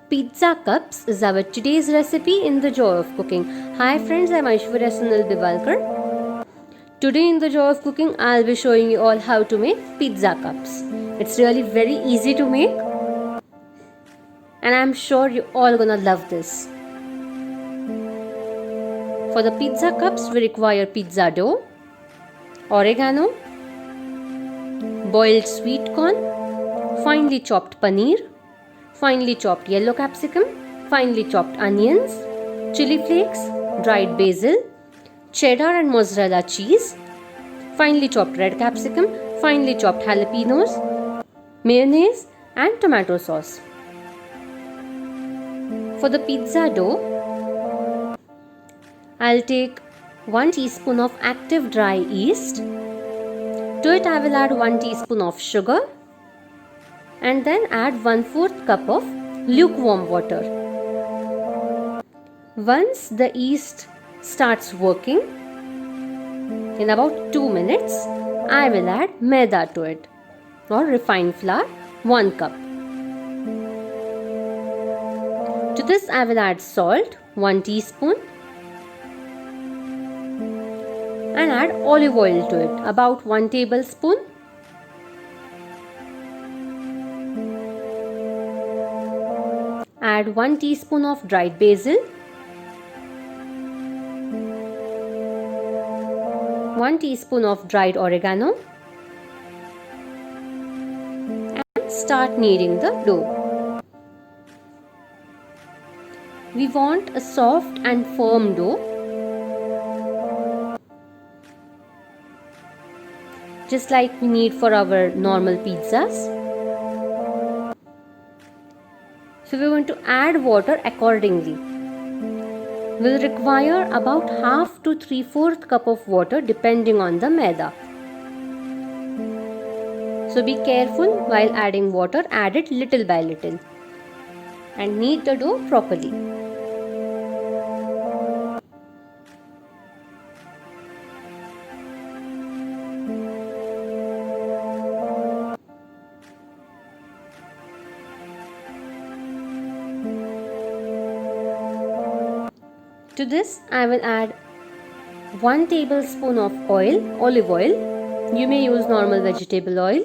Pizza cups is our today's recipe in the Joy of Cooking. Hi friends, I'm Aishwarya Sunil Bivalkar. Today in the Joy of Cooking, I'll be showing you all how to make pizza cups. It's really very easy to make and I'm sure you all gonna love this. For the pizza cups, we require pizza dough, oregano, boiled sweet corn, finely chopped paneer, finely chopped yellow capsicum, finely chopped onions, chili flakes, dried basil, cheddar and mozzarella cheese, finely chopped red capsicum, finely chopped jalapenos, mayonnaise and tomato sauce. For the pizza dough, I'll take 1 teaspoon of active dry yeast. To it I will add 1 teaspoon of sugar and then add 1/4 cup of lukewarm water. Once the yeast starts working, in about 2 minutes, I will add maida to it or refined flour 1 cup. To this I will add salt 1 teaspoon and add olive oil to it about 1 tablespoon. Add 1 teaspoon of dried basil, 1 teaspoon of dried oregano and start kneading the dough. We want a soft and firm dough, just like we need for our normal pizzas. So we want to add water accordingly. We'll require about half to 3/4 cup of water depending on the maida. So be careful while adding water, add it little by little and knead the dough properly. To this I will add 1 tablespoon of olive oil. You may use normal vegetable oil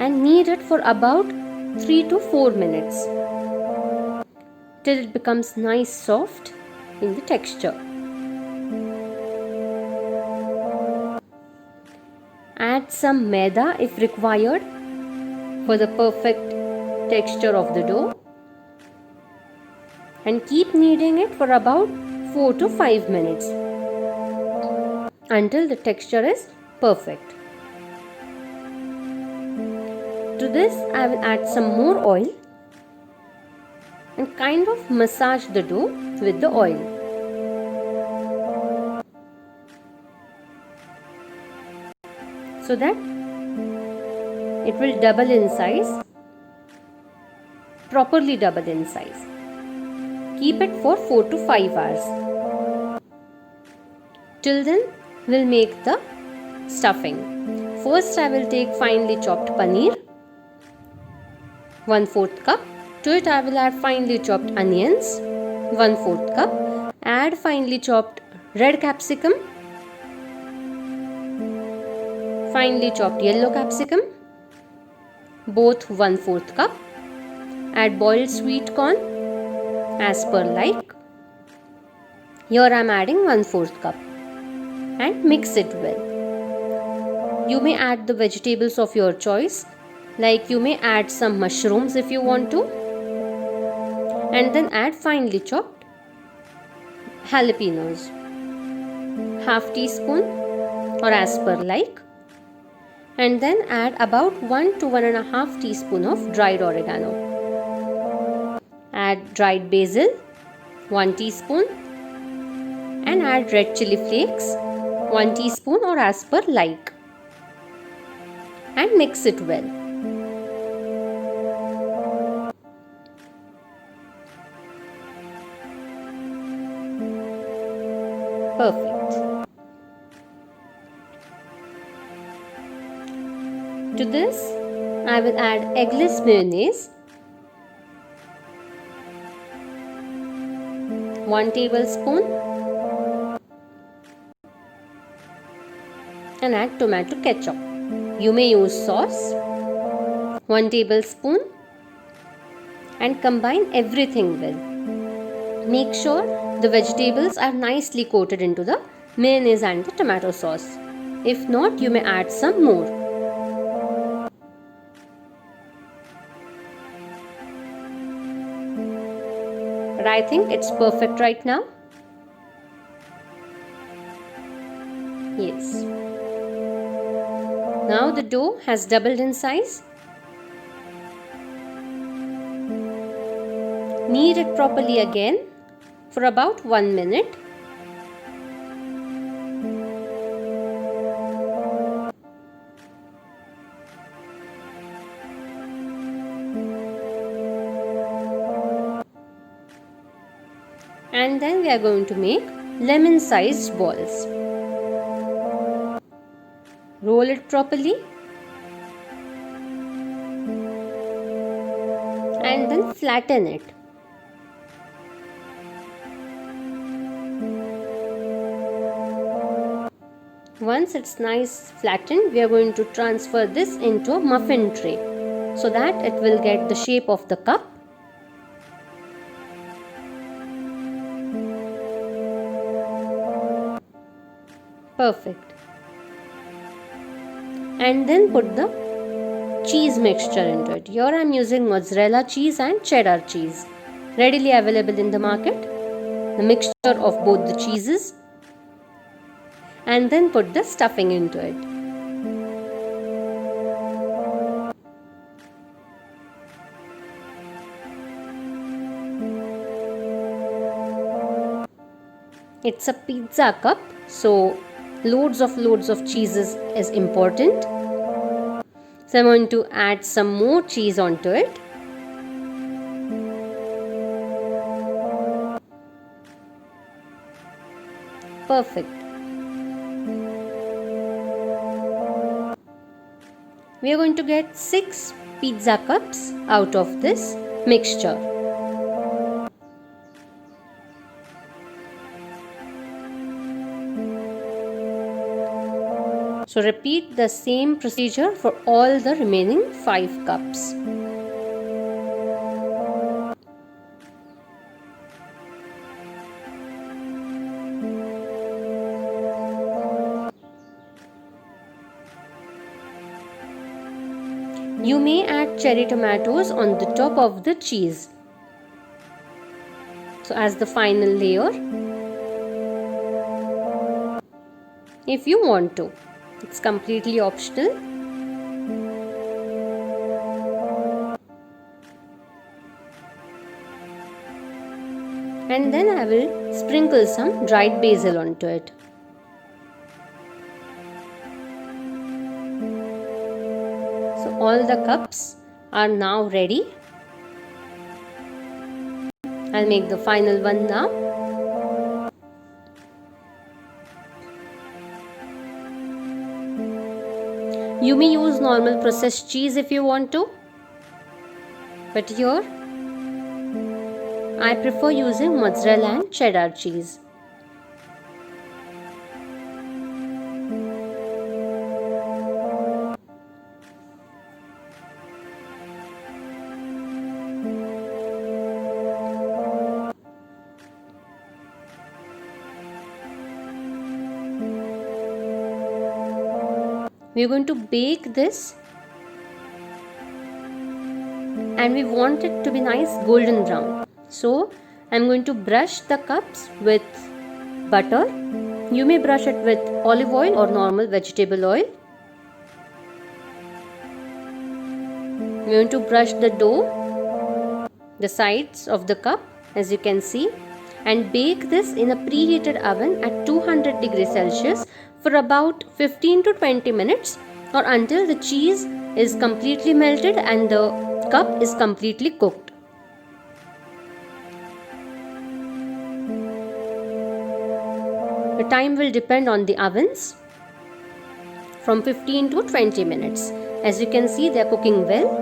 and knead it for about 3 to 4 minutes till it becomes nice soft in the texture. Add some maida if required for the perfect texture of the dough and keep kneading it for about 4 to 5 minutes until the texture is perfect. To this I will add some more oil and kind of massage the dough with the oil. So that it will double in size, properly double in size. Keep it for 4 to 5 hours. Till then, we'll make the stuffing. First, I will take finely chopped paneer, 1/4 cup. To it, I will add finely chopped onions, 1/4 cup. Add finely chopped red capsicum, finely chopped yellow capsicum, both 1/4 cup. Add boiled sweet corn as per like. Here I am adding 1/4 cup and mix it well. You may add the vegetables of your choice, like you may add some mushrooms if you want to, and then add finely chopped jalapenos, half teaspoon or as per like, and then add about 1 to 1.5 teaspoon of dried oregano. Add dried basil 1 teaspoon and add red chili flakes 1 teaspoon or as per like and mix it well. Perfect. To this I will add eggless mayonnaise 1 tablespoon, and add tomato ketchup. You may use sauce, 1 tablespoon, and combine everything well. Make sure the vegetables are nicely coated into the mayonnaise and the tomato sauce. If not, you may add some more. But I think it's perfect right now. Yes. Now the dough has doubled in size. Knead it properly again for about 1 minute. And then we are going to make lemon sized balls. Roll it properly and then flatten it. Once it's nice flattened, we are going to transfer this into a muffin tray so that it will get the shape of the cup. Perfect. And then put the cheese mixture into it. Here I am using mozzarella cheese and cheddar cheese, readily available in the market. The mixture of both the cheeses, and then put the stuffing into it. It's a pizza cup, so loads of cheeses is important. So I'm going to add some more cheese onto it. Perfect. We are going to get 6 pizza cups out of this mixture. So repeat the same procedure for all the remaining 5 cups. You may add cherry tomatoes on the top of the cheese, so as the final layer, if you want to. It's completely optional. And then I will sprinkle some dried basil onto it. So all the cups are now ready. I'll make the final one now. You may use normal processed cheese if you want to, but here I prefer using mozzarella and cheddar cheese. We are going to bake this, and we want it to be nice golden brown. So I'm going to brush the cups with butter. You may brush it with olive oil or normal vegetable oil. We're going to brush the dough, the sides of the cup, as you can see, and bake this in a preheated oven at 200 degrees Celsius for about 15 to 20 minutes, or until the cheese is completely melted and the cup is completely cooked. The time will depend on the ovens, from 15 to 20 minutes. As you can see, they are cooking well.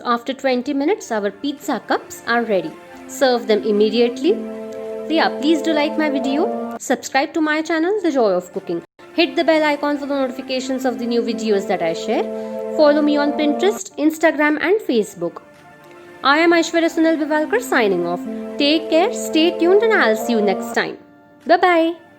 So after 20 minutes, our pizza cups are ready. Serve them immediately. So yeah, please do like my video. Subscribe to my channel, The Joy of Cooking. Hit the bell icon for the notifications of the new videos that I share. Follow me on Pinterest, Instagram and Facebook. I am Aishwarya Sunal Bivalkar signing off. Take care, stay tuned and I'll see you next time. Bye-bye.